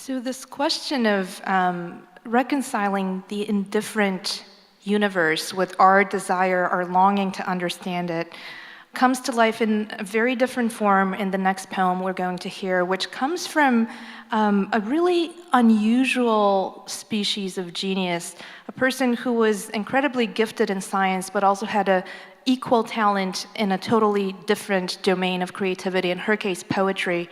So this question of reconciling the indifferent universe with our desire, our longing to understand it, comes to life in a very different form in the next poem we're going to hear, which comes from a really unusual species of genius, a person who was incredibly gifted in science, but also had a equal talent in a totally different domain of creativity, in her case, poetry.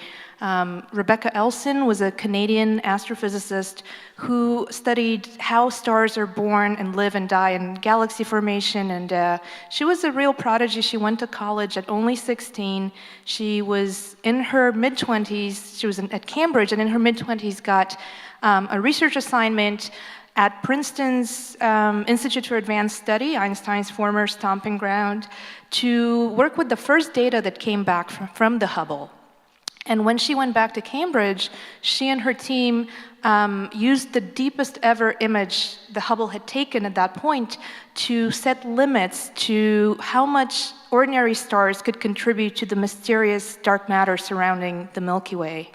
Rebecca Elson was a Canadian astrophysicist who studied how stars are born and live and die in galaxy formation, and she was a real prodigy. She went to college at only 16. She was in her mid-20s, she was at Cambridge, and in her mid-20s got a research assignment at Princeton's Institute for Advanced Study, Einstein's former stomping ground, to work with the first data that came back from the Hubble. And when she went back to Cambridge, she and her team used the deepest ever image the Hubble had taken at that point to set limits to how much ordinary stars could contribute to the mysterious dark matter surrounding the Milky Way.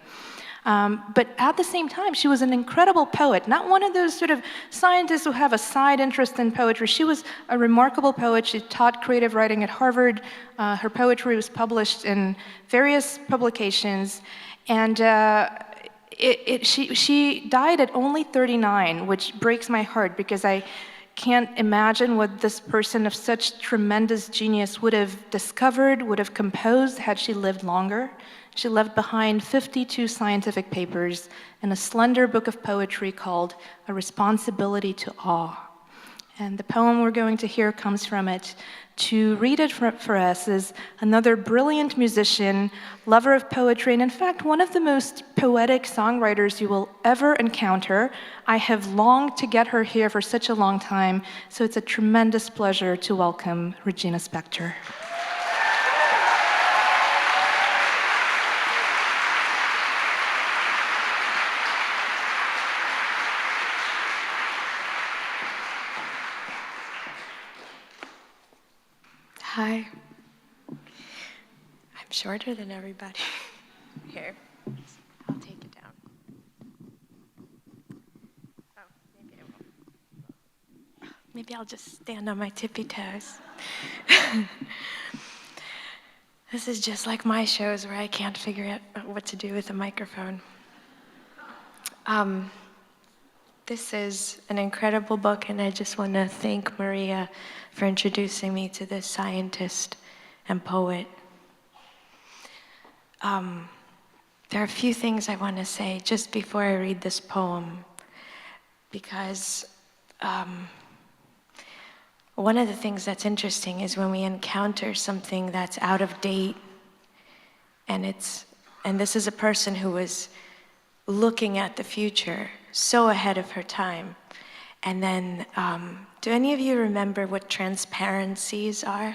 But at the same time, she was an incredible poet, not one of those sort of scientists who have a side interest in poetry. She was a remarkable poet. She taught creative writing at Harvard. Her poetry was published in various publications. And she died at only 39, which breaks my heart because I can't imagine what this person of such tremendous genius would have discovered, would have composed had she lived longer. She left behind 52 scientific papers and a slender book of poetry called A Responsibility to Awe. And the poem we're going to hear comes from it. To read it for us is another brilliant musician, lover of poetry, and in fact, one of the most poetic songwriters you will ever encounter. I have longed to get her here for such a long time, so it's a tremendous pleasure to welcome Regina Spektor. Hi. I'm shorter than everybody. Here, I'll take it down. Oh, maybe I won't. Maybe I'll just stand on my tippy toes. This is just like my shows where I can't figure out what to do with a microphone. This is an incredible book, and I just want to thank Maria for introducing me to this scientist and poet. There are a few things I want to say just before I read this poem, because one of the things that's interesting is when we encounter something that's out of date, and this is a person who was looking at the future, so ahead of her time. And then, do any of you remember what transparencies are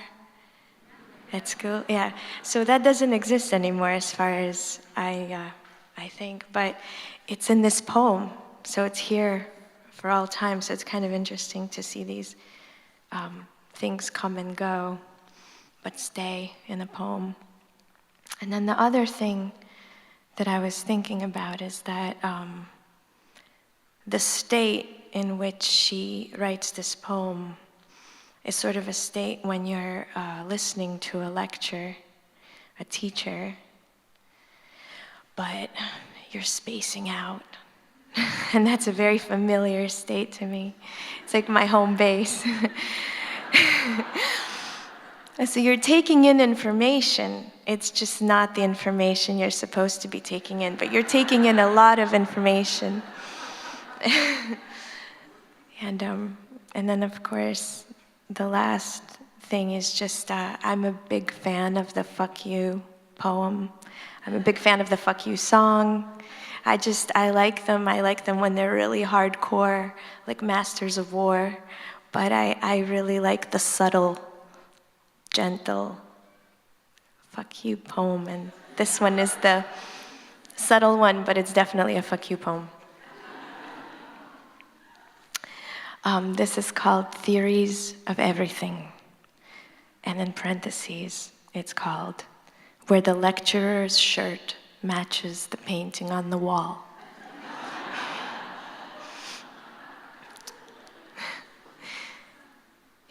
at school? Yeah, so that doesn't exist anymore as far as I think, but it's in this poem, so it's here for all time, so it's kind of interesting to see these things come and go, but stay in the poem. And then the other thing that I was thinking about is that the state in which she writes this poem is sort of a state when you're listening to a lecture, a teacher, but you're spacing out. And that's a very familiar state to me. It's like my home base. So you're taking in information. It's just not the information you're supposed to be taking in, but you're taking in a lot of information. And then, of course, the last thing is just, I'm a big fan of the Fuck You poem. I'm a big fan of the Fuck You song. I like them. I like them when they're really hardcore, like Masters of War. But I really like the subtle, gentle Fuck You poem. And this one is the subtle one, but it's definitely a Fuck You poem. This is called Theories of Everything. And in parentheses, it's called Where the Lecturer's Shirt Matches the Painting on the Wall.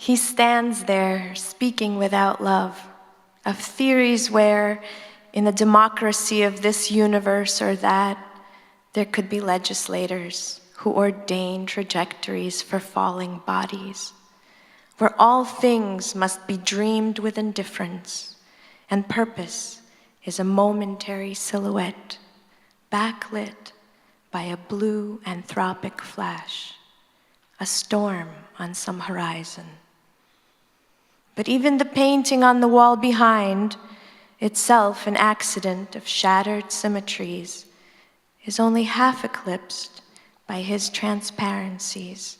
He stands there speaking without love, of theories where, in the democracy of this universe or that, there could be legislators who ordain trajectories for falling bodies, where all things must be dreamed with indifference, and purpose is a momentary silhouette, backlit by a blue anthropic flash, a storm on some horizon. But even the painting on the wall behind, itself an accident of shattered symmetries, is only half eclipsed by his transparencies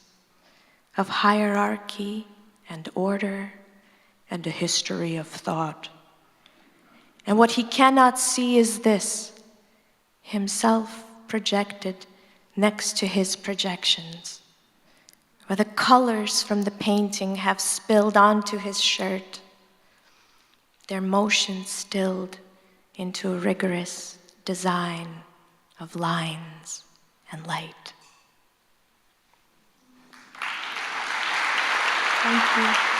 of hierarchy and order and a history of thought. And what he cannot see is this, himself projected next to his projections, where the colors from the painting have spilled onto his shirt, their motion stilled into a rigorous design of lines and light. Thank you.